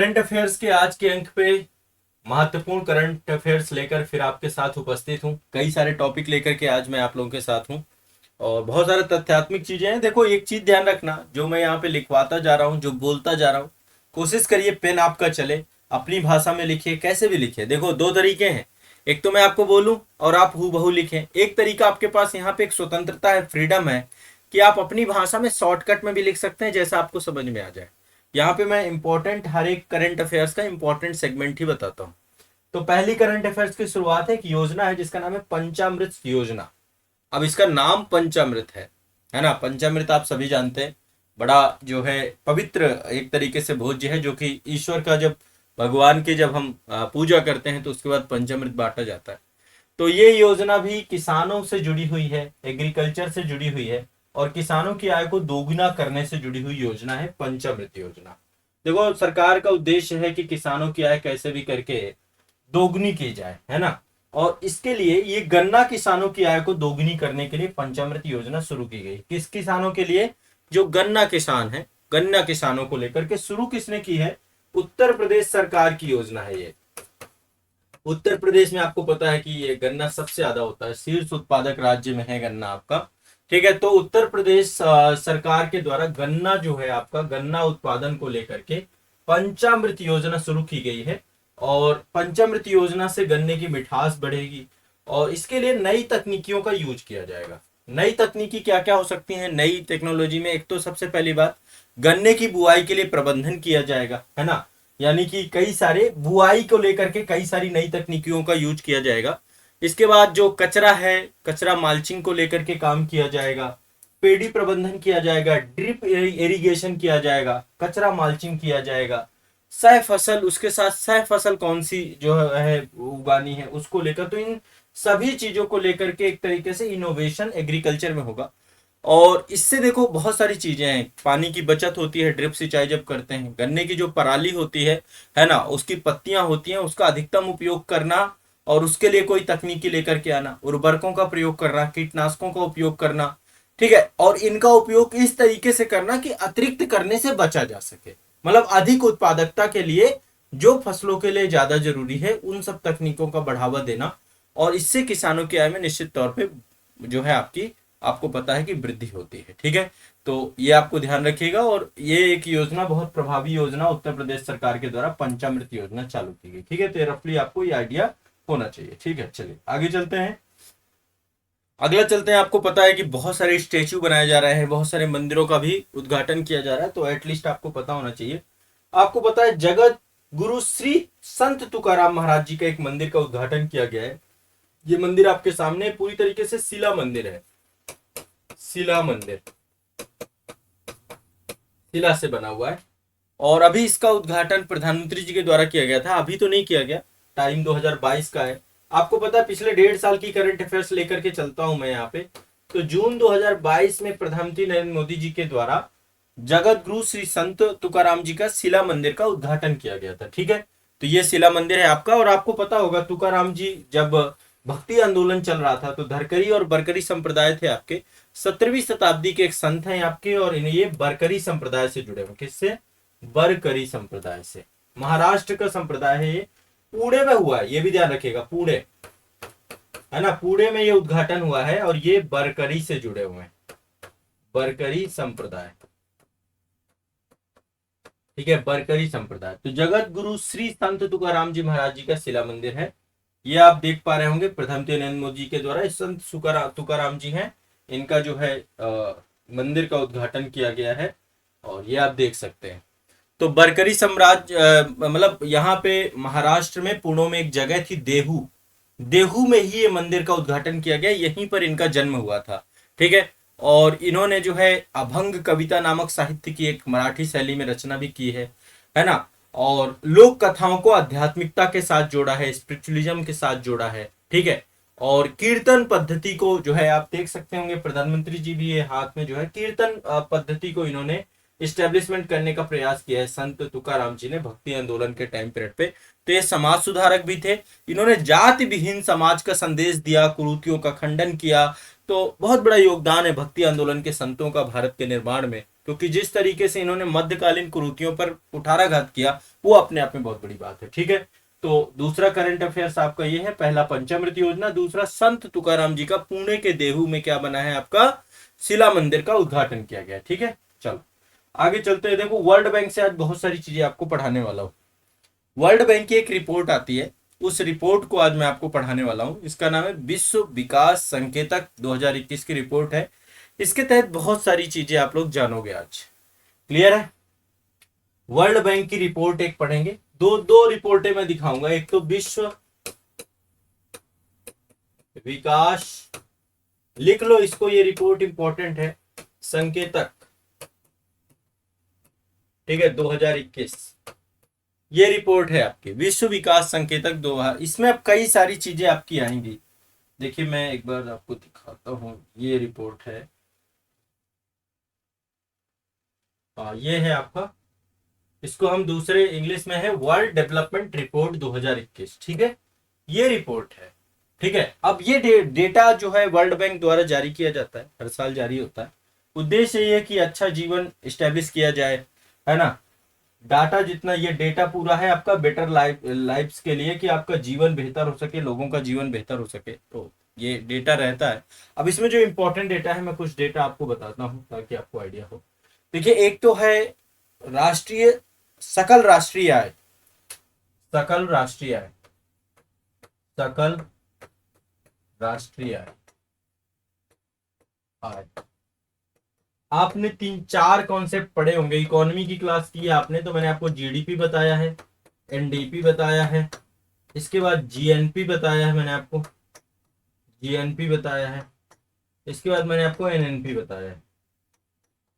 Current affairs के आज के अंक पे महत्वपूर्ण करंट अफेयर्स लेकर फिर आपके साथ उपस्थित हूँ। कई सारे टॉपिक लेकर के आज मैं आप लोगों के साथ हूँ और बहुत सारे तथ्यात्मक चीजें हैं। देखो, एक चीज ध्यान रखना, जो मैं यहाँ पे लिखवाता जा रहा हूँ, जो बोलता जा रहा हूँ, कोशिश करिए पेन आपका चले, अपनी भाषा में लिखिए, कैसे भी लिखिए। देखो, दो तरीके हैं, एक तो मैं आपको बोलूं और आप हूबहू लिखें। एक तरीका आपके पास यहाँ पे एक स्वतंत्रता है, फ्रीडम है कि आप अपनी भाषा में शॉर्टकट में भी लिख सकते हैं, जैसा आपको समझ में आ जाए। यहाँ पे मैं इंपॉर्टेंट हर एक करंट अफेयर्स का इंपॉर्टेंट सेगमेंट ही बताता हूँ। तो पहली करंट अफेयर्स की शुरुआत है, एक योजना है जिसका नाम है पंचामृत योजना। अब इसका नाम पंचामृत है ना। पंचामृत आप सभी जानते हैं, बड़ा जो है पवित्र एक तरीके से भोज्य है, जो कि ईश्वर का जब भगवान की जब हम पूजा करते हैं तो उसके बाद पंचामृत बांटा जाता है। तो ये योजना भी किसानों से जुड़ी हुई है, एग्रीकल्चर से जुड़ी हुई है और किसानों की आय को दोगुना करने से जुड़ी हुई योजना है पंचामृत योजना। देखो, सरकार का उद्देश्य है कि किसानों की आय कैसे भी करके दोगुनी की जाए, है ना। और इसके लिए ये गन्ना किसानों की आय को दोगुनी करने के लिए पंचामृत योजना शुरू की गई। किस किसानों के लिए? जो गन्ना किसान है, गन्ना किसानों को लेकर के शुरू किसने की है? उत्तर प्रदेश सरकार की योजना है ये। उत्तर प्रदेश में आपको पता है कि ये गन्ना सबसे ज्यादा होता है, शीर्ष उत्पादक राज्य में है गन्ना आपका। ठीक है, तो उत्तर प्रदेश सरकार के द्वारा गन्ना जो है आपका, गन्ना उत्पादन को लेकर के पंचामृत योजना शुरू की गई है। और पंचामृत योजना से गन्ने की मिठास बढ़ेगी और इसके लिए नई तकनीकियों का यूज किया जाएगा। नई तकनीकी क्या क्या हो सकती हैं नई टेक्नोलॉजी में? एक तो सबसे पहली बात, गन्ने की बुआई के लिए प्रबंधन किया जाएगा, है ना। यानी कि कई सारे बुआई को लेकर के कई सारी नई तकनीकियों का यूज किया जाएगा। इसके बाद जो कचरा है, कचरा माल्चिंग को लेकर के काम किया जाएगा, पेड़ी प्रबंधन किया जाएगा, ड्रिप इरिगेशन किया जाएगा, कचरा माल्चिंग किया जाएगा, सह फसल, उसके साथ सह फसल कौन सी जो है उगानी है उसको लेकर। तो इन सभी चीजों को लेकर के एक तरीके से इनोवेशन एग्रीकल्चर में होगा। और इससे देखो बहुत सारी चीजें हैं, पानी की बचत होती है ड्रिप सिंचाई जब करते हैं, गन्ने की जो पराली होती है ना, उसकी पत्तियां होती हैं, उसका अधिकतम उपयोग करना और उसके लिए कोई तकनीकी लेकर के आना, उर्वरकों का प्रयोग करना, कीटनाशकों का उपयोग करना। ठीक है, और इनका उपयोग इस तरीके से करना कि अतिरिक्त करने से बचा जा सके, मतलब अधिक उत्पादकता के लिए जो फसलों के लिए ज्यादा जरूरी है उन सब तकनीकों का बढ़ावा देना। और इससे किसानों की आय में निश्चित तौर पे जो है आपको पता है कि वृद्धि होती है। ठीक है, तो ये आपको ध्यान रखिएगा। और ये एक योजना, बहुत प्रभावी योजना उत्तर प्रदेश सरकार के द्वारा पंचामृत योजना चालू की गई। ठीक है, तो रफली आपको ये आइडिया होना चाहिए। ठीक है, चलिए आगे चलते हैं। अगला चलते हैं, आपको पता है कि बहुत सारे स्टेच्यू बनाए जा रहे हैं, बहुत सारे मंदिरों का भी उद्घाटन किया जा रहा है, तो एटलीस्ट आपको पता होना चाहिए। आपको पता है जगत गुरु श्री संत तुकाराम महाराज जी का एक मंदिर का उद्घाटन किया गया है। ये मंदिर आपके सामने पूरी तरीके से शिला मंदिर है, शिला मंदिर, शिला से बना हुआ है। और अभी इसका उद्घाटन प्रधानमंत्री जी के द्वारा किया गया था, अभी तो नहीं किया गया, टाइम 2022 का है। आपको पता है पिछले 1.5 साल की करंट अफेयर्स लेकर के चलता हूं मैं यहाँ पे। तो जून 2022 में प्रधानमंत्री नरेंद्र मोदी जी के द्वारा जगत गुरु श्री संत तुकाराम जी का शिला मंदिर का उद्घाटन किया गया था। ठीक है, तो ये शिला मंदिर है आपका। और आपको पता होगा तुकाराम जी जब भक्ति आंदोलन चल रहा था तो धरकरी और बरकरी संप्रदाय थे आपके, 17वीं शताब्दी के एक संत हैं आपके, और ये बरकरी संप्रदाय से जुड़े हुए। किससे? बरकरी संप्रदाय से। महाराष्ट्र का संप्रदाय है ये, पुणे में हुआ है, ये भी ध्यान रखिएगा, पुणे, है ना, पुणे में ये उद्घाटन हुआ है। और ये बरकरी से जुड़े हुए हैं, बरकरी संप्रदाय। ठीक है, बरकरी संप्रदाय। तो जगत गुरु श्री संत तुकाराम जी महाराज जी का शिला मंदिर है, ये आप देख पा रहे होंगे प्रधानमंत्री नरेंद्र मोदी जी के द्वारा। संत तुकाराम जी हैं, इनका जो है मंदिर का उद्घाटन किया गया है और ये आप देख सकते हैं। तो बरकरी साम्राज्य, मतलब यहाँ पे महाराष्ट्र में पुणे में एक जगह थी देहू, देहू में ही ये मंदिर का उद्घाटन किया गया, यहीं पर इनका जन्म हुआ था। ठीक है, और इन्होंने जो है अभंग कविता नामक साहित्य की एक मराठी शैली में रचना भी की है ना। और लोक कथाओं को आध्यात्मिकता के साथ जोड़ा है, स्पिरिचुअलिज्म के साथ जोड़ा है। ठीक है, और कीर्तन पद्धति को जो है आप देख सकते होंगे, प्रधानमंत्री जी भी ये हाथ में जो है कीर्तन पद्धति को इन्होंने इस्टेब्लिशमेंट करने का प्रयास किया है संत तुकाराम जी ने भक्ति आंदोलन के टाइम पीरियड पे। तो ये समाज सुधारक भी थे, इन्होंने जाति विहीन समाज का संदेश दिया, कुरीतियों का खंडन किया। तो बहुत बड़ा योगदान है भक्ति आंदोलन के संतों का भारत के निर्माण में। क्योंकि जिस तरीके से इन्होंने मध्यकालीन कुरीतियों पर कुठाराघात किया वो अपने आप में बहुत बड़ी बात है। ठीक है, तो दूसरा करंट अफेयर्स आपका ये है, पहला पंचामृत योजना, दूसरा संत तुकाराम जी का पुणे के देहू में क्या बना है, आपका शिला मंदिर का उद्घाटन किया गया। ठीक है, चलो आगे चलते हैं। देखो वर्ल्ड बैंक से आज बहुत सारी चीजें आपको पढ़ाने वाला हूं। वर्ल्ड बैंक की एक रिपोर्ट आती है, उस रिपोर्ट को आज मैं आपको पढ़ाने वाला हूं। इसका नाम है विश्व विकास संकेतक 2021 की रिपोर्ट है। इसके तहत बहुत सारी चीजें आप लोग जानोगे आज। क्लियर है? वर्ल्ड बैंक की रिपोर्ट एक पढ़ेंगे, दो दो रिपोर्टें मैं दिखाऊंगा। एक तो विश्व विकास, लिख लो इसको, ये रिपोर्ट इंपॉर्टेंट है, संकेतक, ठीक है, 2021 ये रिपोर्ट है आपकी, विश्व विकास संकेतक 2000। इसमें अब कई सारी चीजें आपकी आएंगी। देखिए मैं एक बार आपको दिखाता हूं, ये रिपोर्ट है, ये है आपका, इसको हम दूसरे इंग्लिश में है वर्ल्ड डेवलपमेंट रिपोर्ट 2021। ठीक है, ये रिपोर्ट है। ठीक है, अब ये डेटा जो है वर्ल्ड बैंक द्वारा जारी किया जाता है, हर साल जारी होता है। उद्देश्य ये है कि अच्छा जीवन स्टैब्लिश किया जाए, है ना। डाटा जितना, ये डेटा पूरा है आपका बेटर लाइफ के लिए, कि आपका जीवन बेहतर हो सके, लोगों का जीवन बेहतर हो सके, तो ये डेटा रहता है। अब इसमें जो इंपॉर्टेंट डेटा है, मैं कुछ डेटा आपको बताता हूँ ताकि आपको आइडिया हो। देखिए एक तो है राष्ट्रीय सकल राष्ट्रीय आय, सकल राष्ट्रीय आय, सकल राष्ट्रीय आय, आय। आपने 3-4 कॉन्सेप्ट पढ़े होंगे, इकोनॉमी की क्लास की है आपने, तो मैंने आपको जीडीपी बताया है, एनडीपी बताया है, इसके बाद जीएनपी बताया है, मैंने आपको जीएनपी बताया है, इसके बाद मैंने आपको एनएनपी बताया है,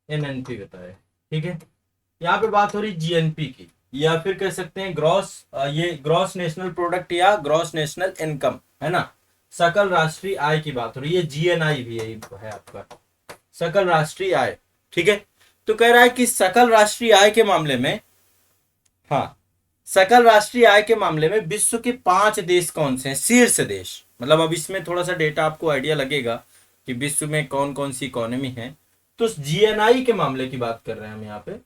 एनएनपी बताया है। ठीक है, यहाँ पे बात हो रही जीएनपी की, या फिर कह सकते हैं ग्रॉस, ये ग्रॉस नेशनल प्रोडक्ट या ग्रॉस नेशनल इनकम, है ना, सकल राष्ट्रीय आय की बात हो रही है। जीएनआई भी यही है आपका, सकल राष्ट्रीय आय। ठीक है, तो कह रहा है कि सकल राष्ट्रीय आय के मामले में, हाँ, सकल राष्ट्रीय आय के मामले में विश्व के 5 देश कौन से हैं, शीर्ष देश। मतलब अब इसमें थोड़ा सा डेटा आपको आइडिया लगेगा कि विश्व में कौन कौन सी इकोनॉमी है। तो जीएनआई के मामले की बात कर रहे हैं हम यहाँ पे,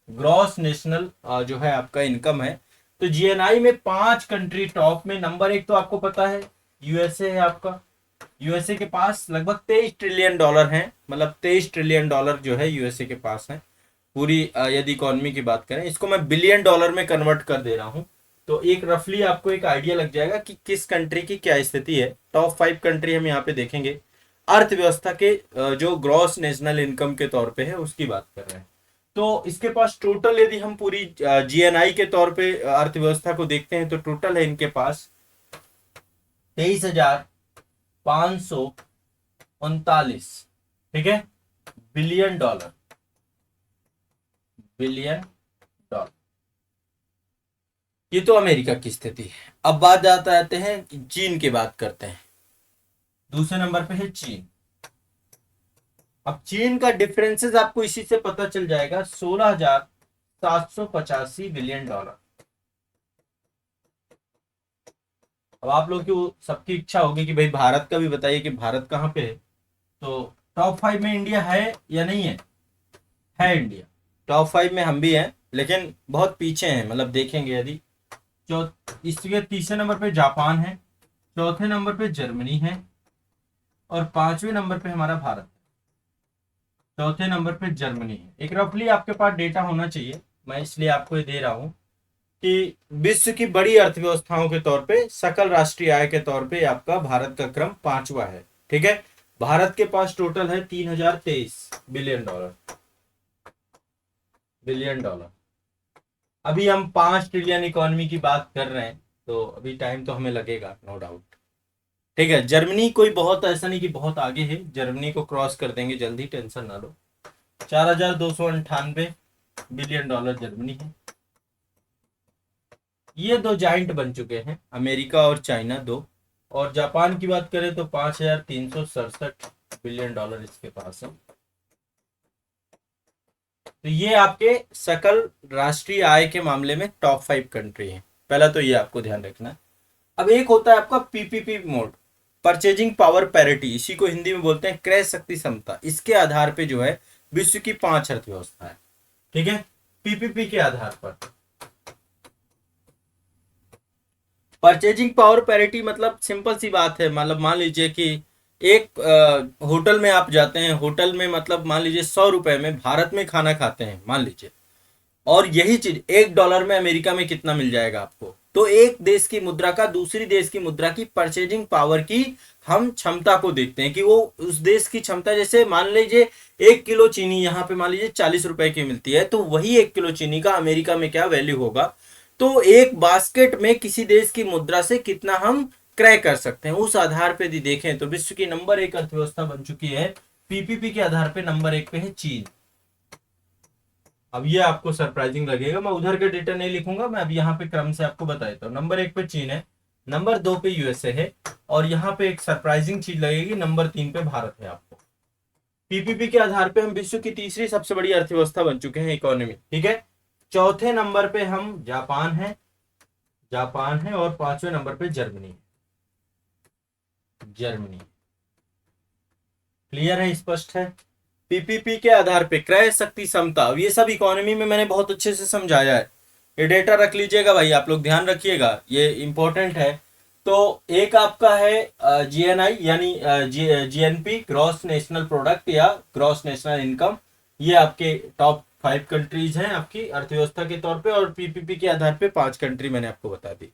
ग्रॉस नेशनल जो है आपका इनकम है। तो जीएनआई में 5 कंट्री टॉप में, नंबर 1 तो आपको पता है यूएसए है आपका। यूएसए के पास लगभग 23 ट्रिलियन डॉलर है, मतलब 23 ट्रिलियन डॉलर जो है यूएसए के पास है। पूरी यदि इकोनॉमी की बात करें, इसको मैं बिलियन डॉलर में कन्वर्ट कर दे रहा हूं, तो एक रफली आपको एक आइडिया लग जाएगा कि किस कंट्री की क्या स्थिति है। टॉप 5 कंट्री हम यहाँ पे देखेंगे, अर्थव्यवस्था के जो ग्रॉस नेशनल इनकम के तौर पे है उसकी बात कर रहे हैं। तो इसके पास टोटल, यदि हम पूरी जीएनआई के तौर पे अर्थव्यवस्था को देखते हैं, तो टोटल है इनके पास 23,539, ठीक है, बिलियन डॉलर, बिलियन डॉलर। ये तो अमेरिका की स्थिति है। अब बात आते हैं चीन की, बात करते हैं। दूसरे नंबर पे है चीन। अब चीन का डिफरेंसेस आपको इसी से पता चल जाएगा, 16,785 बिलियन डॉलर। अब आप लोग की सबकी इच्छा होगी कि भाई भारत का भी बताइए कि भारत कहाँ पे है। तो टॉप 5 में इंडिया है या नहीं है? है इंडिया, टॉप 5 में हम भी हैं, लेकिन बहुत पीछे हैं। मतलब देखेंगे यदि, इसके तीसरे नंबर पे जापान है, चौथे नंबर पे जर्मनी है, और 5वें नंबर पे हमारा भारत, चौथे नंबर पे जर्मनी है। एक रफली आपके पास डेटा होना चाहिए, मैं इसलिए आपको ये दे रहा हूं कि विश्व की बड़ी अर्थव्यवस्थाओं के तौर पे, सकल राष्ट्रीय आय के तौर पे आपका भारत का क्रम 5वां है। ठीक है, भारत के पास टोटल है 3023 बिलियन डॉलर, बिलियन डॉलर। अभी हम 5 ट्रिलियन इकोनॉमी की बात कर रहे हैं, तो अभी टाइम तो हमें लगेगा, नो डाउट। ठीक है, जर्मनी कोई बहुत ऐसा नहीं कि बहुत आगे है, जर्मनी को क्रॉस कर देंगे जल्दी, टेंशन ना लो। 4,298 बिलियन डॉलर जर्मनी है। ये 2 जाइंट बन चुके हैं, अमेरिका और चाइना 2। और जापान की बात करें तो 5,367 बिलियन डॉलर इसके पास है। तो ये आपके सकल राष्ट्रीय आय के मामले में टॉप 5 कंट्री हैं। पहला तो ये आपको ध्यान रखना है। अब एक होता है आपका PPP mode, purchasing power parity, इसी को हिंदी में बोलते हैं क्रय शक्ति समता। इसके आधार पे जो है विश्व की 5 अर्थव्यवस्थाएं, ठीक है, पीपीपी के आधार पर। परचेजिंग पावर पैरिटी मतलब सिंपल सी बात है, मतलब मान लीजिए कि एक होटल में आप जाते हैं, होटल में मतलब मान लीजिए 100 रुपए में भारत में खाना खाते हैं मान लीजिए, और यही चीज $1 में अमेरिका में कितना मिल जाएगा आपको। तो एक देश की मुद्रा का दूसरी देश की मुद्रा की परचेजिंग पावर की हम क्षमता को देखते हैं कि वो उस देश की क्षमता, जैसे मान लीजिए 1 किलो चीनी यहाँ पे मान लीजिए 40 रुपए की मिलती है, तो वही 1 किलो चीनी का अमेरिका में क्या वैल्यू होगा। तो एक बास्केट में किसी देश की मुद्रा से कितना हम क्रय कर सकते हैं, उस आधार पे यदि देखें तो विश्व की नंबर 1 अर्थव्यवस्था बन चुकी है। पीपीपी के आधार पे नंबर 1 पे है चीन। अब ये आपको सरप्राइजिंग लगेगा, मैं उधर के डेटा नहीं लिखूंगा, मैं अब यहाँ पे क्रम से आपको बता देता हूँ। नंबर 1 पे चीन है, नंबर 2 पे यूएसए है, और यहाँ पे एक सरप्राइजिंग चीज लगेगी, नंबर 3 पे भारत है आपको। पीपीपी के आधार पे हम विश्व की तीसरी सबसे बड़ी अर्थव्यवस्था बन चुके हैं, इकोनॉमी, ठीक है। चौथे नंबर पे हम जापान है, और 5वें नंबर पे जर्मनी। क्लियर है, स्पष्ट है। पीपीपी के आधार पे क्रय शक्ति क्षमता, ये सब इकोनॉमी में मैंने बहुत अच्छे से समझाया है, ये डेटा रख लीजिएगा भाई, आप लोग ध्यान रखिएगा, ये इंपॉर्टेंट है। तो एक आपका है जीएनआई यानी जीएनपी, ग्रॉस नेशनल प्रोडक्ट या ग्रॉस नेशनल इनकम, ये आपके टॉप 5 कंट्रीज हैं आपकी अर्थव्यवस्था के तौर पे, और पीपीपी के आधार पे 5 कंट्री मैंने आपको बता दी।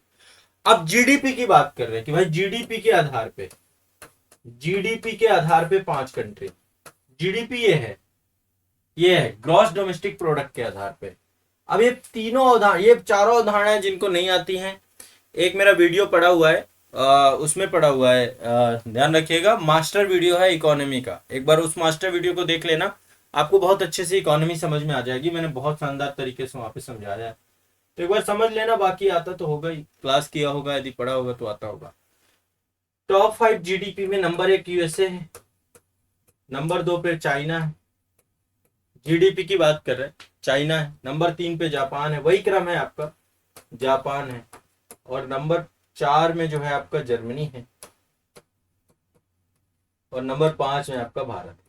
अब जीडीपी की बात कर रहे हैं कि भाई जीडीपी के आधार पे, जीडीपी के आधार पे 5 कंट्री, जीडीपी ये है ग्रॉस डोमेस्टिक प्रोडक्ट के आधार पे। अब ये तीनों उदाहरण, ये चारों उदाहरण जिनको नहीं आती हैं, एक मेरा वीडियो पड़ा हुआ है, उसमें पड़ा हुआ है, ध्यान रखिएगा, मास्टर वीडियो है इकोनॉमी का, एक बार उस मास्टर वीडियो को देख लेना, आपको बहुत अच्छे से इकोनॉमी समझ में आ जाएगी, मैंने बहुत शानदार तरीके से वहां पे समझाया है, तो एक बार समझ लेना, बाकी आता तो होगा ही, क्लास किया होगा, यदि पढ़ा होगा तो आता होगा। टॉप 5 जीडीपी में नंबर 1 यूएसए है, नंबर 2 पे चाइना है, जीडीपी की बात कर रहे हैं, चाइना है, नंबर 3 पे जापान है, वही क्रम है आपका, जापान है, और नंबर 4 में जो है आपका जर्मनी है, और नंबर 5 में आपका भारत है।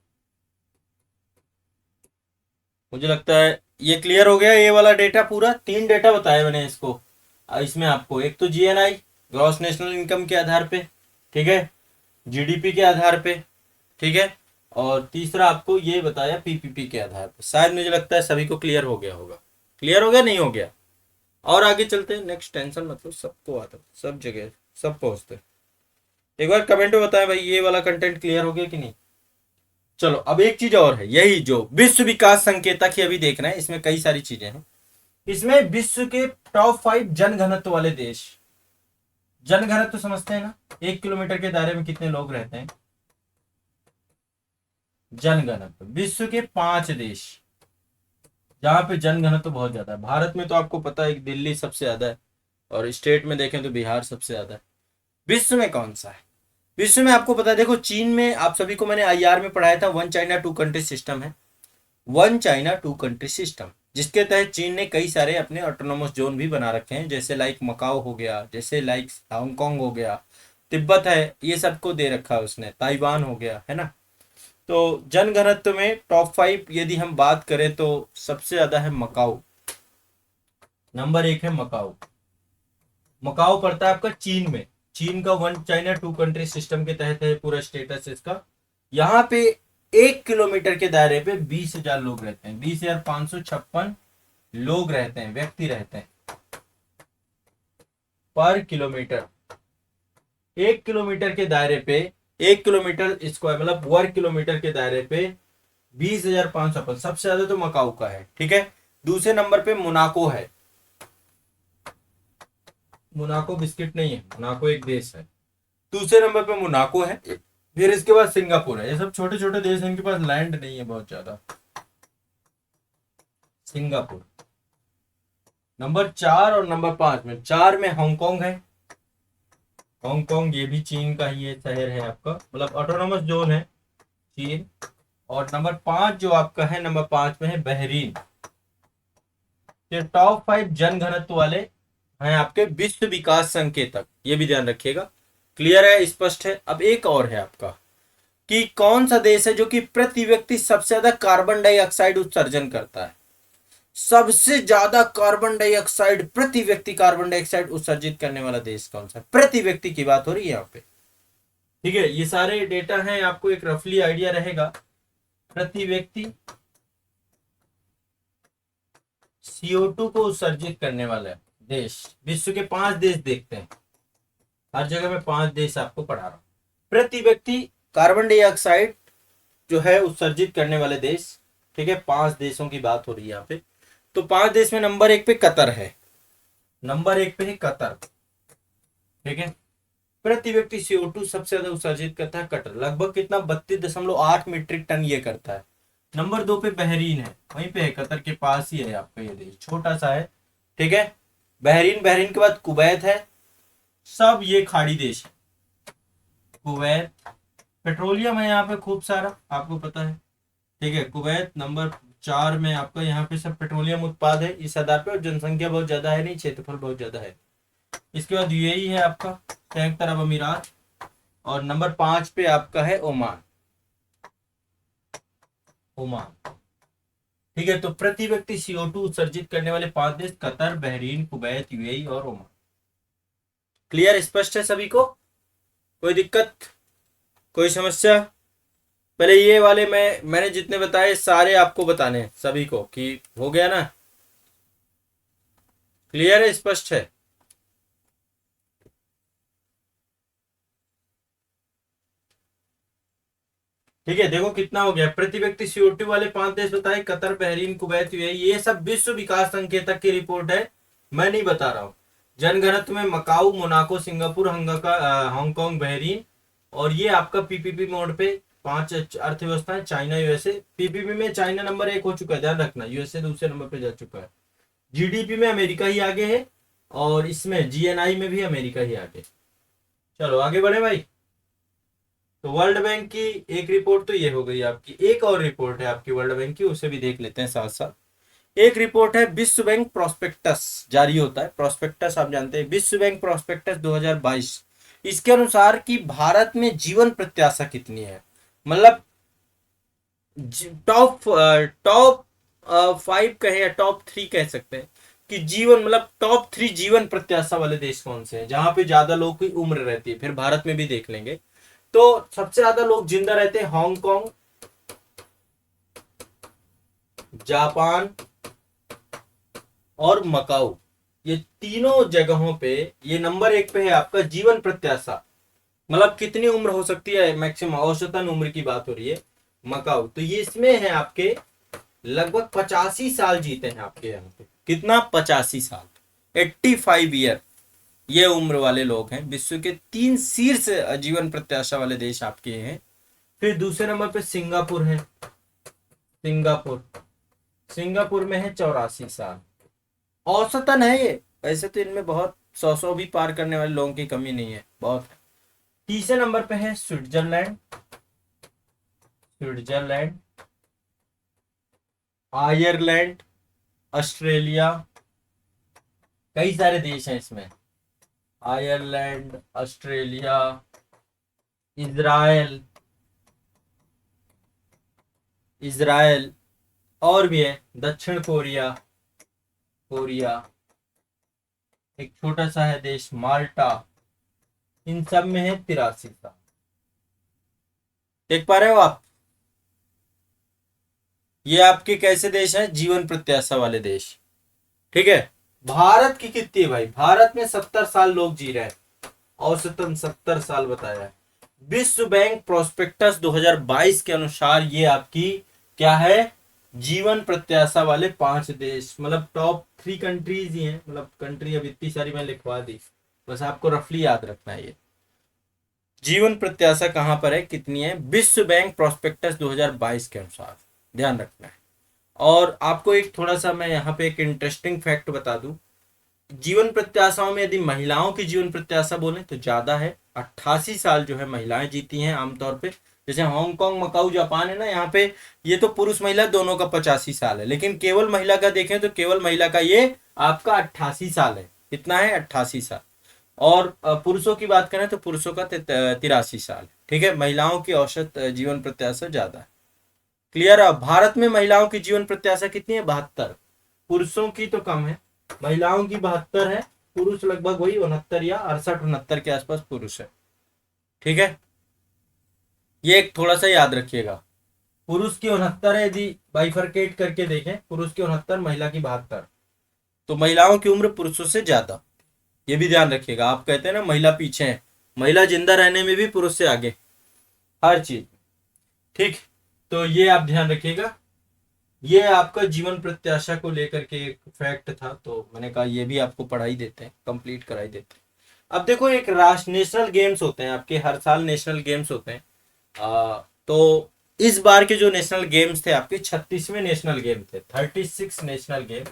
मुझे लगता है ये क्लियर हो गया, ये वाला डेटा पूरा 3 डेटा बताया मैंने इसको, इसमें आपको एक तो जीएनआई ग्रॉस नेशनल इनकम के आधार पे, ठीक है, जीडीपी के आधार पे, ठीक है, और तीसरा आपको ये बताया पीपीपी के आधार पे। शायद मुझे लगता है सभी को क्लियर हो गया होगा, क्लियर हो गया नहीं हो गया, और आगे चलते हैं नेक्स्ट, टेंशन मतलब सबको आता, सब जगह सब पहुंचते, एक बार कमेंट में बताएं भाई ये वाला कंटेंट क्लियर हो गया कि नहीं। चलो अब एक चीज और है, यही जो विश्व विकास संकेतक ही अभी देख रहे हैं, इसमें कई सारी चीजें हैं, इसमें विश्व के टॉप 5 जनघनत्व वाले देश, जनघनत्व समझते हैं ना, 1 किलोमीटर के दायरे में कितने लोग रहते हैं, जनघनत्व, विश्व के 5 देश जहां पे जनघनत्व बहुत ज्यादा है। भारत में तो आपको पता है दिल्ली सबसे ज्यादा है, और स्टेट में देखें तो बिहार सबसे ज्यादा है। विश्व में कौन सा है, विश्व में आपको पता है, देखो चीन में आप सभी को मैंने आईआर में पढ़ाया था, 1 चाइना 2 कंट्री सिस्टम है, 1 चाइना 2 कंट्री सिस्टम, जिसके तहत चीन ने कई सारे अपने ऑटोनोमस जोन भी बना रखे हैं, जैसे लाइक मकाओ हो गया, जैसे लाइक हांगकांग हो गया, तिब्बत है, ये सबको दे रखा है उसने, ताइवान हो गया, है ना। तो जनघनत्व में टॉप 5 यदि हम बात करें तो सबसे ज्यादा है मकाओ, नंबर 1 है मकाओ। मकाओ पड़ता है आपका चीन में, चीन का 1 चाइना 2 कंट्री सिस्टम के तहत है पूरा स्टेटस इसका। यहाँ पे 1 किलोमीटर के दायरे पे 20,000 लोग रहते हैं, 20,556 लोग रहते हैं, व्यक्ति रहते हैं पर किलोमीटर। 1 किलोमीटर के दायरे पे, 1 किलोमीटर स्क्वायर मतलब वर्ग किलोमीटर के दायरे पे 20,556, सबसे ज्यादा तो मकाऊ का है, ठीक है। दूसरे नंबर पे मोनाको है, मोनाको बिस्किट नहीं है, मोनाको एक देश है, दूसरे नंबर पे मोनाको है, फिर इसके बाद सिंगापुर है, ये सब छोटे छोटे देश हैं, इनके पास लैंड नहीं है बहुत ज्यादा। सिंगापुर नंबर 4 और नंबर 5 में, 4 में हांगकांग है, हांगकांग ये भी चीन का ही शहर है आपका, मतलब ऑटोनोमस जोन है चीन। और नंबर 5 जो आपका है, नंबर 5 में है बहरीन। ये टॉप 5 जनघनत्व वाले हैं आपके विश्व विकास संकेतक, ये भी ध्यान रखिएगा, क्लियर है, स्पष्ट है। अब एक और है आपका कि कौन सा देश है जो कि प्रति व्यक्ति सबसे ज्यादा कार्बन डाइऑक्साइड उत्सर्जन करता है। सबसे ज्यादा कार्बन डाइऑक्साइड, प्रति व्यक्ति कार्बन डाइऑक्साइड उत्सर्जित करने वाला देश कौन सा है? प्रति व्यक्ति की बात हो रही है यहाँ पे। ठीक है, ये सारे डेटा हैं, आपको एक रफली आइडिया रहेगा। प्रति व्यक्ति CO2 को उत्सर्जित करने वाला देश, विश्व के 5 देश देखते हैं, हर जगह में 5 देश आपको पढ़ा रहा हूं। प्रति व्यक्ति कार्बन डाइऑक्साइड जो है उत्सर्जित करने वाले देश, ठीक है, 5 देशों की बात हो रही है यहाँ पे। तो 5 देश में नंबर 1 पे कतर है, नंबर 1 पे है कतर, ठीक है। प्रति व्यक्ति CO2 सबसे ज्यादा उत्सर्जित करता है कतर, लगभग कितना 32.8 मीट्रिक टन ये करता है। नंबर 2 पे बहरीन है, वहीं पे है, कतर के पास ही है आपका ये देश, छोटा सा है, ठीक है। बहरीन के बाद कुवैत है, सब ये खाड़ी देश है। कुवैत, पेट्रोलियम है यहाँ पे खूब सारा, आपको पता है, ठीक है। कुवैत नंबर 4 में आपका, यहाँ पे सब पेट्रोलियम उत्पाद है इस आधार पे, और जनसंख्या बहुत ज्यादा है नहीं, क्षेत्रफल बहुत ज्यादा है। इसके बाद UAE है आपका, संयुक्त अरब अमीरात, और नंबर 5 पे आपका है ओमान, ओमान, ठीक है। तो प्रति व्यक्ति CO2 उत्सर्जित करने वाले 5 देश कतर, बहरीन, कुवैत, UAE और ओमान। क्लियर, स्पष्ट है सभी को? कोई दिक्कत, कोई समस्या? पहले ये वाले मैंने जितने बताए सारे आपको बताने हैं सभी को, कि हो गया ना? क्लियर है, स्पष्ट है? ठीक है, देखो कितना हो गया। प्रति व्यक्ति CO2 वाले 5 देश बताए, कतर, बहरीन, कुवैत, UAE, ये सब विश्व विकास संकेतक की रिपोर्ट है, मैं नहीं बता रहा हूँ। जनघनत्व में Macau, Monaco, Singapore, Hong Kong, Bahrain, और ये आपका PPP मोड पे 5 अर्थव्यवस्थाएं, चाइना, USA। PPP में चाइना नंबर 1 हो चुका है, ध्यान रखना, USA दूसरे नंबर पे जा चुका है। GDP में अमेरिका ही आगे है, और इसमें GNI में भी अमेरिका ही आगे। चलो आगे बढ़े भाई। तो वर्ल्ड बैंक की एक रिपोर्ट तो ये हो गई आपकी, एक और रिपोर्ट है आपकी वर्ल्ड बैंक की, उसे भी देख लेते हैं साथ साथ। एक रिपोर्ट है विश्व बैंक प्रोस्पेक्टस, जारी होता है प्रोस्पेक्टस, आप जानते हैं, विश्व बैंक प्रोस्पेक्टस 2022। इसके अनुसार कि भारत में जीवन प्रत्याशा कितनी है, मतलब टॉप टॉप 5 कहे या टॉप 3 कह सकते हैं, कि जीवन मतलब टॉप 3 जीवन प्रत्याशा वाले देश कौन से हैं, जहां पे ज्यादा लोग की उम्र रहती है। फिर भारत में भी देख लेंगे। तो सबसे ज्यादा लोग जिंदा रहते हैं हांगकांग, जापान और मकाऊ, ये तीनों जगहों पे ये नंबर 1 पे है आपका जीवन प्रत्याशा, मतलब कितनी उम्र हो सकती है, मैक्सिमम औसतन उम्र की बात हो रही है। मकाऊ तो ये इसमें है आपके लगभग 85 साल जीते हैं आपके यहाँ पे, कितना 85 साल, 85 ईयर, ये उम्र वाले लोग हैं। विश्व के 3 शीर्ष जीवन प्रत्याशा वाले देश आपके हैं। फिर दूसरे नंबर पे सिंगापुर है, सिंगापुर में है 84 साल, औसतन है ये, वैसे तो इनमें बहुत 100 भी पार करने वाले लोगों की कमी नहीं है, बहुत है। तीसरे नंबर पे है स्विट्जरलैंड, आयरलैंड, ऑस्ट्रेलिया, कई सारे देश हैं इसमें, आयरलैंड, ऑस्ट्रेलिया, इजराइल और भी है, दक्षिण कोरिया, एक छोटा सा है देश माल्टा, इन सब में है 83 साल। देख पा रहे हो आप? ये आपके कैसे देश हैं, जीवन प्रत्याशा वाले देश, ठीक है। भारत की कितनी है भाई, भारत में 70 साल लोग जी रहे हैं, औसतन 70 साल बताया है। विश्व बैंक प्रोस्पेक्टस 2022 के अनुसार ये आपकी क्या है, जीवन प्रत्याशा वाले 5 देश, मतलब टॉप 3 कंट्रीज ही हैं, मतलब कंट्री अब इतनी सारी मैं लिखवा दी, बस आपको रफली याद रखना है। ये जीवन प्रत्याशा कहां पर है, कितनी है, विश्व बैंक प्रोस्पेक्टस 2022 के अनुसार, ध्यान रखना है। और आपको एक थोड़ा सा मैं यहाँ पे एक इंटरेस्टिंग फैक्ट बता दूं, जीवन प्रत्याशाओं में यदि महिलाओं की जीवन प्रत्याशा बोले तो ज्यादा है, 88 साल जो है महिलाएं जीती हैं आमतौर पे। जैसे हांगकांग, मकाऊ, जापान है ना, यहाँ पे ये तो पुरुष महिला दोनों का 85 साल है, लेकिन केवल महिला का देखें तो केवल महिला का ये आपका 88 साल है, कितना है, 88 साल। और पुरुषों की बात करें तो पुरुषों का 83 साल। ठीक है, महिलाओं की औसत जीवन प्रत्याशा ज्यादा है। क्लियर है। भारत में महिलाओं की जीवन प्रत्याशा कितनी है? 72। पुरुषों की तो कम है, महिलाओं की 72 है, पुरुष लगभग वही 69 या 68 69 के आसपास पुरुष है। ठीक है, ये एक थोड़ा सा याद रखिएगा। पुरुष की 69 है, यदि बाइफरकेट करके देखें, पुरुष की 69, महिला की 72, तो महिलाओं की उम्र पुरुषों से ज्यादा। ये भी ध्यान रखिएगा। आप कहते हैं ना महिला पीछे है, महिला जिंदा रहने में भी पुरुष से आगे, हर चीज। ठीक, तो ये आप ध्यान रखिएगा। ये आपका जीवन प्रत्याशा को लेकर के एक फैक्ट था, तो मैंने कहा ये भी आपको पढ़ाई देते हैं, कंप्लीट कराई देते हैं। अब देखो, एक राष्ट्र नेशनल गेम्स होते हैं आपके, हर साल नेशनल गेम्स होते हैं। तो इस बार के जो नेशनल गेम्स थे आपके 36वें नेशनल गेम थे, 36 नेशनल गेम।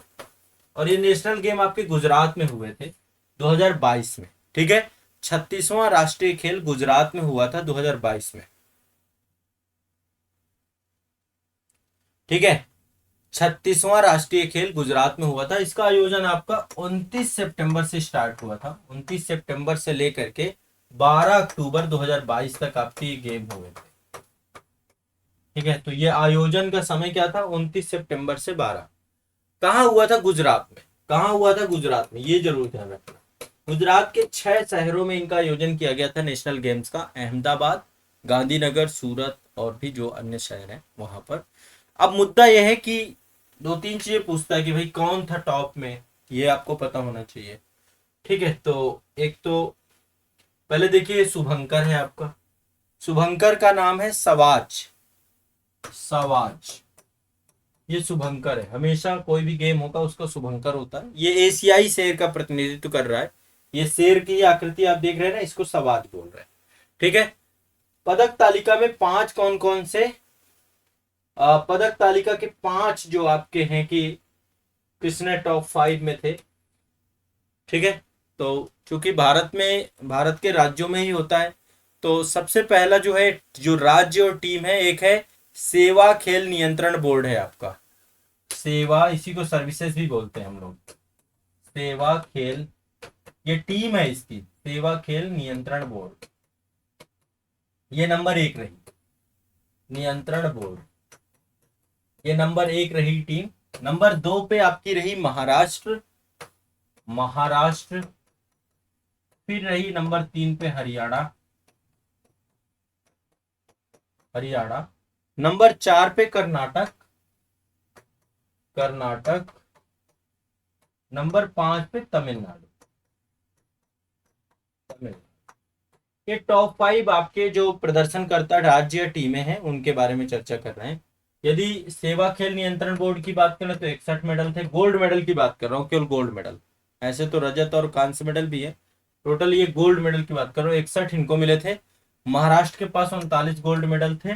और ये नेशनल गेम आपके गुजरात में हुए थे 2022 में। ठीक है, 36वां राष्ट्रीय खेल गुजरात में हुआ था 2022 में। ठीक है, 36वां राष्ट्रीय खेल गुजरात में हुआ था। इसका आयोजन आपका 29 सितंबर से स्टार्ट हुआ था, 29 सितंबर से लेकर के 12 अक्टूबर 2022 तक आपके ये गेम हुए थे। ठीक है, तो ये आयोजन का समय क्या था? 29 सितंबर से 12। कहाँ हुआ था? गुजरात में। कहाँ हुआ था? गुजरात में। ये जरूर ध्यान रखना। गुजरात के 6 शहरों में इनका आयोजन किया गया था नेशनल गेम्स का, अहमदाबाद, गांधीनगर, सूरत और भी जो अन्य शहर हैं वहां पर। अब मुद्दा यह है कि दो तीन चीजें पूछता है कि भाई कौन था टॉप में, ये आपको पता होना चाहिए। ठीक है, तो एक तो पहले देखिए शुभंकर है आपका, शुभंकर का नाम है सवाज। सवाज, ये शुभंकर है। हमेशा कोई भी गेम होगा उसका शुभंकर होता है। ये एशियाई शेर का प्रतिनिधित्व कर रहा है। ये शेर की आकृति आप देख रहे हैं ना, इसको सवाज बोल रहे हैं। ठीक है, पदक तालिका में 5 कौन कौन से, पदक तालिका के 5 जो आपके हैं कि किसने टॉप 5 में थे। ठीक है, तो चूंकि भारत के राज्यों में ही होता है, तो सबसे पहला जो है, जो राज्य और टीम है, एक है सेवा खेल नियंत्रण बोर्ड है आपका। सेवा, इसी को सर्विसेज भी बोलते हैं हम लोग। सेवा खेल, ये टीम है इसकी, सेवा खेल नियंत्रण बोर्ड। ये नंबर 1 रही, नियंत्रण बोर्ड, ये नंबर 1 रही टीम। नंबर 2 पे आपकी रही महाराष्ट्र, महाराष्ट्र। फिर रही नंबर 3 पे हरियाणा, हरियाणा। नंबर 4 पे कर्नाटक, कर्नाटक। नंबर 5 पे तमिलनाडु, तमिलनाडु। ये टॉप 5 आपके जो प्रदर्शनकर्ता राज्य या टीमें हैं उनके बारे में चर्चा कर रहे हैं। यदि सेवा खेल नियंत्रण बोर्ड की बात करें तो 61 मेडल थे। गोल्ड मेडल की बात कर रहा हूँ, केवल गोल्ड मेडल, ऐसे तो रजत और कांस्य मेडल भी है। टोटल ये गोल्ड मेडल की बात कर रहा हूँ, 61 इनको मिले थे। महाराष्ट्र के पास 39 गोल्ड मेडल थे।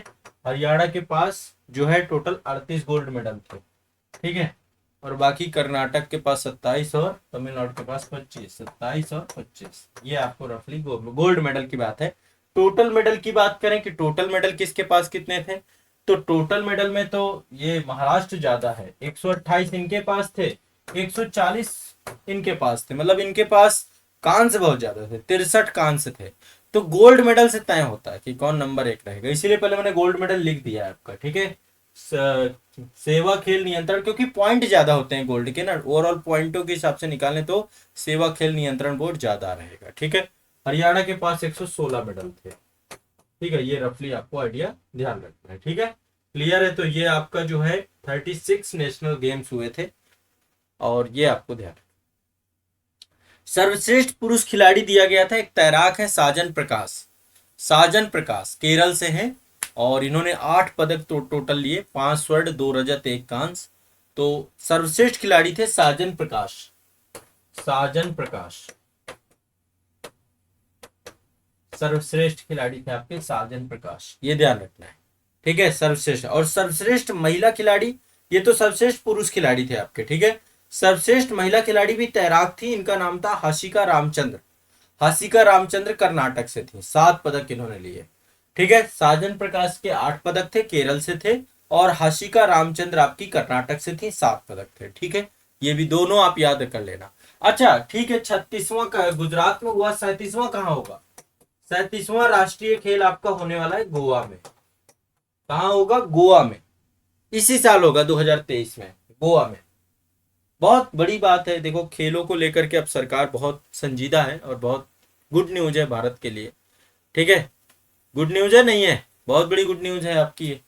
हरियाणा के पास जो है टोटल 38 गोल्ड मेडल थे। ठीक है, और बाकी कर्नाटक के पास 27 और तमिलनाडु के पास 25, 27 और 25। ये आपको रफली गोल्ड मेडल की बात है। टोटल मेडल की बात करें कि टोटल मेडल किसके पास कितने थे, तो टोटल मेडल में तो ये महाराष्ट्र ज्यादा है, 128 इनके पास थे, 140 इनके पास थे। मतलब इनके पास कांस्य बहुत ज्यादा थे, 63 कांस्य थे। तो गोल्ड मेडल से तय होता है कि कौन नंबर 1 रहेगा, इसीलिए पहले मैंने गोल्ड मेडल लिख दिया है आपका। ठीक है, सेवा खेल नियंत्रण, क्योंकि पॉइंट ज्यादा होते हैं गोल्ड के ना, ओवरऑल पॉइंटों के हिसाब से निकालें तो सेवा खेल नियंत्रण बोर्ड ज्यादा रहेगा। ठीक है, हरियाणा के पास 116 मेडल थे। ठीक है, ये रफली आपको आइडिया ध्यान रखना है। ठीक है, क्लियर है। तो ये आपका जो है 36 नेशनल गेम्स हुए थे, और ये आपको ध्यान। सर्वश्रेष्ठ पुरुष खिलाड़ी दिया गया था, एक तैराक है साजन प्रकाश। साजन प्रकाश केरल से हैं और इन्होंने 8 पदक तो टोटल लिए, 5 स्वर्ण, 2 रजत, 1 कांस्य। तो सर्वश्रेष्ठ खिलाड़ी थे साजन प्रकाश, साजन प्रकाश सर्वश्रेष्ठ खिलाड़ी थे आपके साजन प्रकाश, ये ध्यान रखना है। ठीक है, सर्वश्रेष्ठ। और सर्वश्रेष्ठ महिला खिलाड़ी, ये तो सर्वश्रेष्ठ पुरुष खिलाड़ी थे आपके। ठीक है, सर्वश्रेष्ठ महिला खिलाड़ी भी तैराक थी, इनका नाम था हसिका रामचंद्र। हसिका रामचंद्र कर्नाटक से थी, 7 पदक इन्होंने लिए। ठीक है, साजन प्रकाश के 8 पदक थे, केरल से थे, और हसिका रामचंद्र आपकी कर्नाटक से थी, 7 पदक थे। ठीक है, ये भी दोनों आप याद कर लेना। अच्छा ठीक है, 36वां का गुजरात में हुआ, 37वां कहाँ होगा? 37वां राष्ट्रीय खेल आपका होने वाला है गोवा में। कहाँ होगा? गोवा में। इसी साल होगा 2023 में, गोवा में। बहुत बड़ी बात है, देखो खेलों को लेकर के अब सरकार बहुत संजीदा है और बहुत गुड न्यूज है भारत के लिए। ठीक है, गुड न्यूज है, नहीं है, बहुत बड़ी गुड न्यूज है आपकी ये।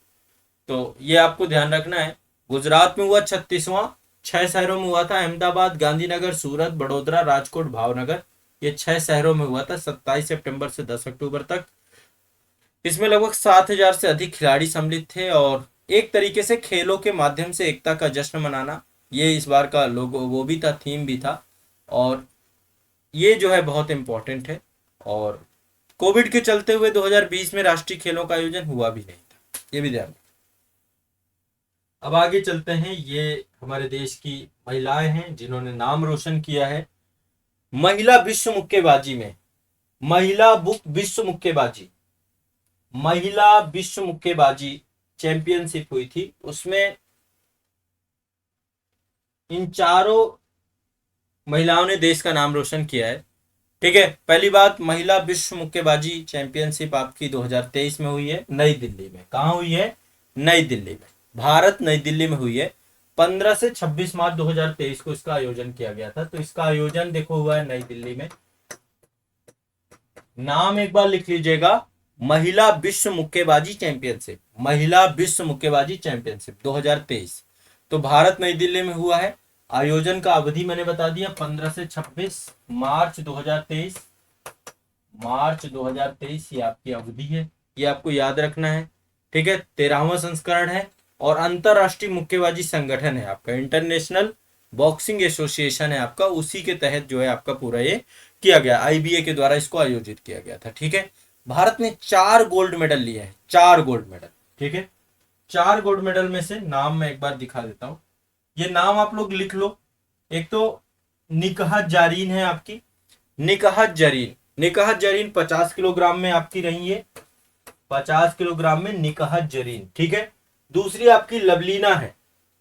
तो ये आपको ध्यान रखना है। गुजरात में हुआ 36वां, 6 शहरों में हुआ था, अहमदाबाद, गांधीनगर, सूरत, बड़ोदरा, राजकोट, भावनगर। ये 6 शहरों में हुआ था 27 सितंबर से 10 अक्टूबर तक। इसमें लगभग 7,000 से अधिक खिलाड़ी सम्मिलित थे और एक तरीके से खेलों के माध्यम से एकता का जश्न मनाना, ये इस बार का लोगो वो भी था, थीम भी था। और ये जो है बहुत इंपॉर्टेंट है। और कोविड के चलते हुए 2020 में राष्ट्रीय खेलों का आयोजन हुआ भी नहीं था, ये भी ध्यान। अब आगे चलते हैं, ये हमारे देश की महिलाएं हैं जिन्होंने नाम रोशन किया है महिला विश्व मुक्केबाजी में। महिला बुक विश्व मुक्केबाजी, महिला विश्व मुक्केबाजी चैंपियनशिप हुई थी, उसमें इन चारों महिलाओं ने देश का नाम रोशन किया है। ठीक है, पहली बात, महिला विश्व मुक्केबाजी चैंपियनशिप आपकी 2023 में हुई है नई दिल्ली में। कहाँ हुई है? नई दिल्ली में, भारत, नई दिल्ली में हुई है। 15 से 26 मार्च 2023 को इसका आयोजन किया गया था। तो इसका आयोजन देखो हुआ है नई दिल्ली में। नाम एक बार लिख लीजिएगा, महिला विश्व मुक्केबाजी चैंपियनशिप, महिला विश्व मुक्केबाजी चैंपियनशिप 2023। तो भारत, नई दिल्ली में हुआ है। आयोजन का अवधि मैंने बता दिया, 15 से 26 मार्च 2023। मार्च 2023 ये आपकी अवधि है, ये आपको याद रखना है। ठीक है, 13वां संस्करण है और अंतरराष्ट्रीय मुक्केबाजी संगठन है आपका, इंटरनेशनल बॉक्सिंग एसोसिएशन है आपका, उसी के तहत जो है आपका पूरा ये किया गया, आईबीए के द्वारा इसको आयोजित किया गया था। ठीक है, भारत ने 4 गोल्ड मेडल लिए हैं, 4 गोल्ड मेडल। ठीक है, 4 गोल्ड मेडल में से नाम मैं एक बार दिखा देता हूं, ये नाम आप लोग लिख लो। एक तो निकहत जारीन है आपकी, निकहत जरीन, निकहत जरीन 50 किलोग्राम में आपकी रही है, 50 किलोग्राम में निकहत जरीन। ठीक है, दूसरी आपकी लवलीना है।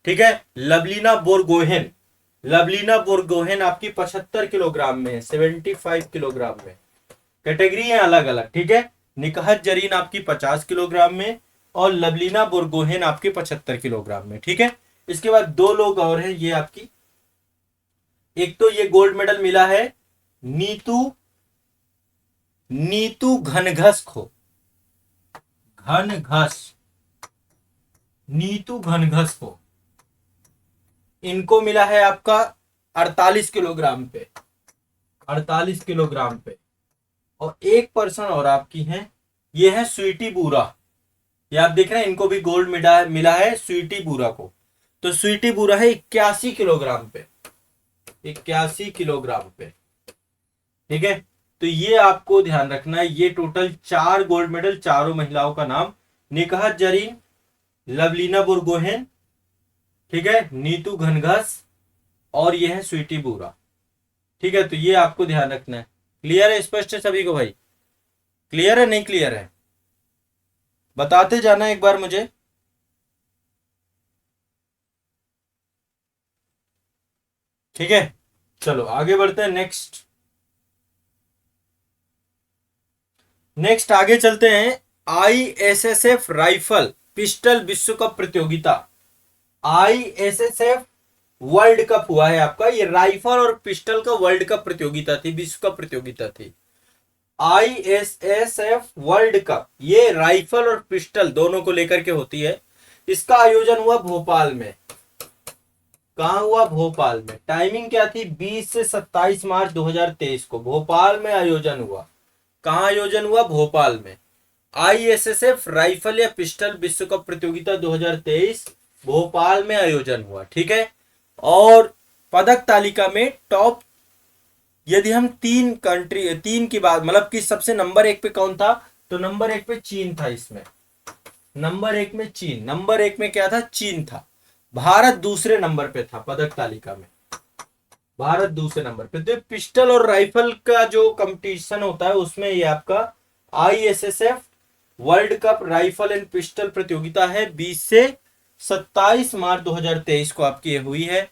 ठीक है, लवलीना बोरगोहेन, लवलीना बोरगोहेन आपकी 75 किलोग्राम में, 75 किलोग्राम में। कैटेगरी है अलग अलग। ठीक है, निकहत जरीन आपकी 50 किलोग्राम में और लवलीना बोरगोहेन आपके 75 किलोग्राम में। ठीक है, इसके बाद 2 लोग और हैं ये आपकी, एक तो ये गोल्ड मेडल मिला है नीतू, नीतू घनघस को, घनघस, नीतू घनघस को, इनको मिला है आपका 48 किलोग्राम पे, 48 किलोग्राम पे। और एक पर्सन और आपकी है, ये है स्वीटी बूरा, ये आप देख रहे हैं, इनको भी गोल्ड मिला है स्वीटी बूरा को। तो स्वीटी बूरा है 81 किलोग्राम पे, 81 किलोग्राम पे। ठीक है, तो ये आपको ध्यान रखना है, ये टोटल 4 गोल्ड मेडल, चारों महिलाओं का नाम, निकहत जरीन, लवलीना बुरगोहेन, ठीक है, नीतू घनघस और ये है स्वीटी बूरा। ठीक है, तो ये आपको ध्यान रखना है। क्लियर है, स्पष्ट है सभी को भाई? क्लियर है, नहीं क्लियर है? बताते जाना एक बार मुझे। ठीक है, चलो आगे बढ़ते हैं। नेक्स्ट आगे चलते हैं। आईएसएसएफ राइफल पिस्टल विश्व कप प्रतियोगिता, आईएसएसएफ वर्ल्ड कप हुआ है आपका, ये राइफल और पिस्टल का वर्ल्ड कप प्रतियोगिता थी, विश्व कप प्रतियोगिता थी। आईएसएसएफ वर्ल्ड कप ये राइफल और पिस्टल दोनों को लेकर के होती है। इसका आयोजन हुआ भोपाल में। कहा हुआ? भोपाल में। टाइमिंग क्या थी? 20 से 27 मार्च 2023 को भोपाल में आयोजन हुआ। कहाँ आयोजन हुआ? भोपाल में। आईएसएसएफ राइफल या पिस्टल विश्व कप प्रतियोगिता 2023 भोपाल में आयोजन हुआ। ठीक है, और पदक तालिका में टॉप, यदि हम 3 की बात, मतलब कि सबसे नंबर 1 पे कौन था, तो नंबर 1 पे चीन था। इसमें नंबर 1 में चीन, नंबर 1 में क्या था? चीन था। भारत दूसरे नंबर पे था पदक तालिका में, भारत दूसरे नंबर पे। तो पिस्टल और राइफल का जो कंपटीशन होता है उसमें ये आपका ISSF world cup rifle and pistol प्रतियोगिता है, 20 से 27 मार्च 2023 को आपकी हुई है।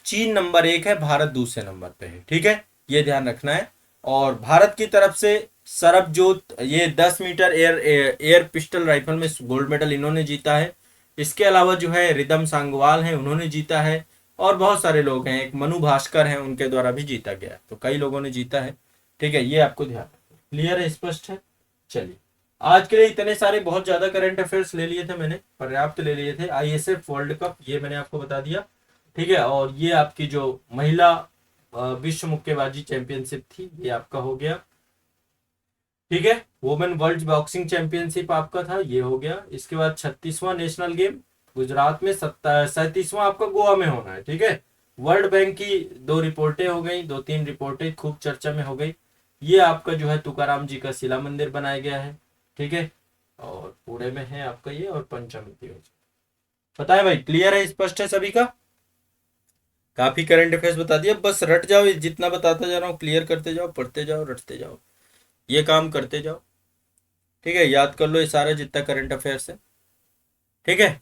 चीन नंबर 1 है, भारत दूसरे नंबर पे है। ठीक है, ये ध्यान रखना है। और भारत की तरफ से सरबजोत, ये 10 मीटर एयर पिस्टल राइफल में गोल्ड मेडल इन्होंने जीता है। इसके अलावा जो है रिदम सांगवाल है, उन्होंने जीता है। और बहुत सारे लोग हैं, एक मनु भास्कर हैं, उनके द्वारा भी जीता गया है। तो कई लोगों ने जीता है। ठीक है, ये आपको ध्यान, क्लियर है, स्पष्ट है। चलिए, आज के लिए इतने सारे बहुत ज्यादा करंट अफेयर्स ले लिए थे मैंने, पर्याप्त ले लिए थे। आईएसएफ वर्ल्ड कप ये मैंने आपको बता दिया। ठीक है, और ये आपकी जो महिला विश्व मुक्केबाजी चैंपियनशिप थी, ये आपका हो गया। ठीक है, वुमेन वर्ल्ड बॉक्सिंग चैंपियनशिप आपका था, ये हो गया। इसके बाद 36वां नेशनल गेम गुजरात में, 37वां आपका गोवा में होना है। ठीक है, वर्ल्ड बैंक की 2 रिपोर्टें हो गई, 2-3 रिपोर्टें खूब चर्चा में हो गई। ये आपका जो है तुकाराम जी का शिला मंदिर बनाया गया है। ठीक है, और पुणे में है आपका ये, और पंचमती में। पता है भाई, क्लियर है, स्पष्ट है सभी का। काफी करंट अफेयर्स बता दिया, बस रट जाओ, जितना बताता जा रहा हूँ क्लियर करते जाओ, पढ़ते जाओ, रटते जाओ, ये काम करते जाओ। ठीक है, याद कर लो ये सारा जितना करंट अफेयर्स है। ठीक है,